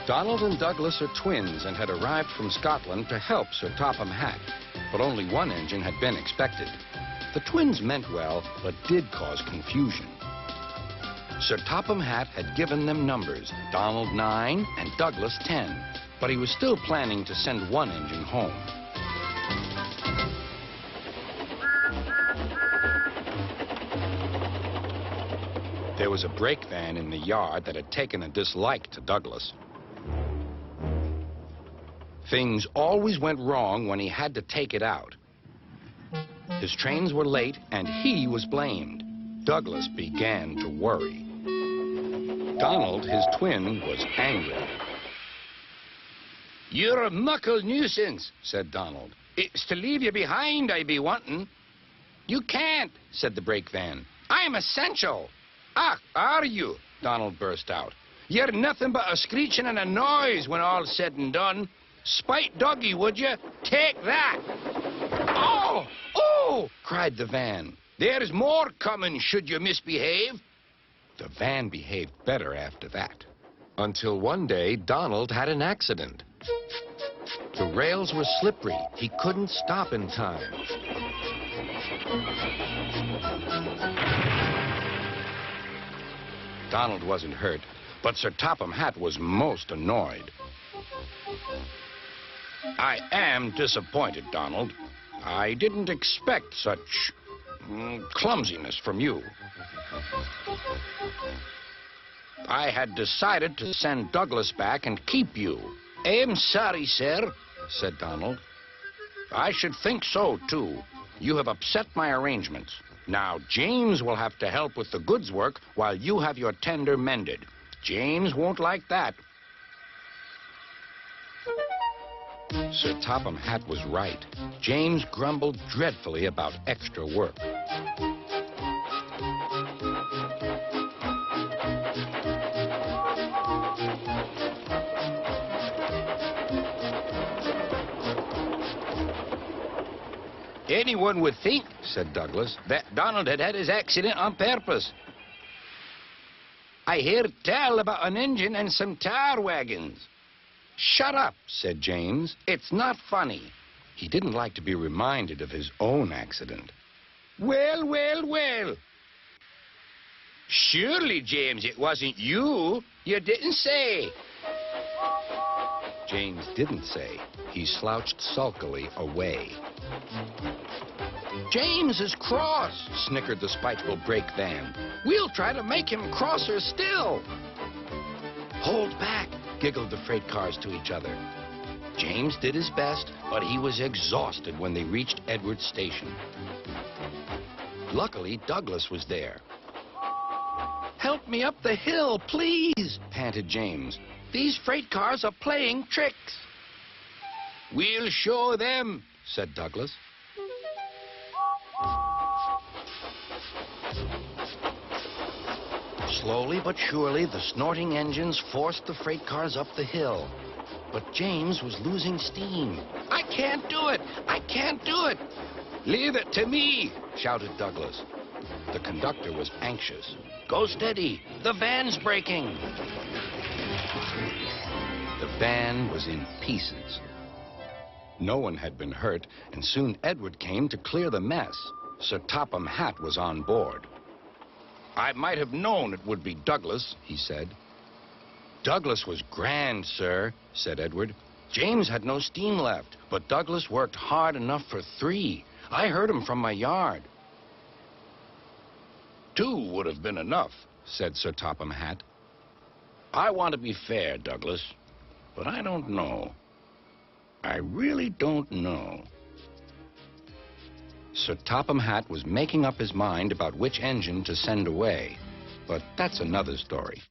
Donald and Douglas are twins and had arrived from Scotland to help Sir Topham Hatt, but only one engine had been expected. The twins meant well, but did cause confusion. Sir Topham Hatt had given them numbers, Donald 9 and Douglas 10, but he was still planning to send one engine home. There was a brake van in the yard that had taken a dislike to Douglas. Things always went wrong when he had to take it out. His trains were late, and he was blamed. Douglas began to worry. Donald, his twin, was angry. "You're a muckle nuisance," said Donald. "It's to leave you behind I be wanting." "You can't," said the brake van. "I'm essential." "Ah, are you?" Donald burst out. "You're nothing but a screeching and a noise when all's said and done. Spite doggy, would you? Take that!" "Oh! Oh!" cried the van. "There's more coming should you misbehave." The van behaved better after that. Until one day, Donald had an accident. The rails were slippery. He couldn't stop in time. Donald wasn't hurt, but Sir Topham Hatt was most annoyed. "I am disappointed, Donald. I didn't expect such clumsiness from you. I had decided to send Douglas back and keep you." "I'm sorry, sir," said Donald. "I should think so, too. You have upset my arrangements. Now, James will have to help with the goods work while you have your tender mended. James won't like that." Sir Topham Hatt was right. James grumbled dreadfully about extra work. "Anyone would think," said Douglas, "that Donald had had his accident on purpose. I hear tell about an engine and some tar wagons." "Shut up," said James. "It's not funny." He didn't like to be reminded of his own accident. "Well, well, well. Surely, James, it wasn't you. You didn't say." James didn't say. He slouched sulkily away. "James is cross," snickered the spiteful brake van. "We'll try to make him crosser still." "Hold back," giggled the freight cars to each other. James did his best, but he was exhausted when they reached Edward's station. Luckily, Douglas was there. "Help me up the hill, please," panted James. "These freight cars are playing tricks." "We'll show them," said Douglas. Slowly but surely, the snorting engines forced the freight cars up the hill. But James was losing steam. "I can't do it! I can't do it!" "Leave it to me!" shouted Douglas. The conductor was anxious. "Go steady! The van's breaking!" The van was in pieces. No one had been hurt, and soon Edward came to clear the mess. Sir Topham Hatt was on board. "I might have known it would be Douglas," he said. "Douglas was grand, sir," said Edward. "James had no steam left, but Douglas worked hard enough for 3. I heard him from my yard." "2 would have been enough," said Sir Topham Hatt. "I want to be fair, Douglas, but I don't know. I really don't know." Sir Topham Hatt was making up his mind about which engine to send away, but that's another story.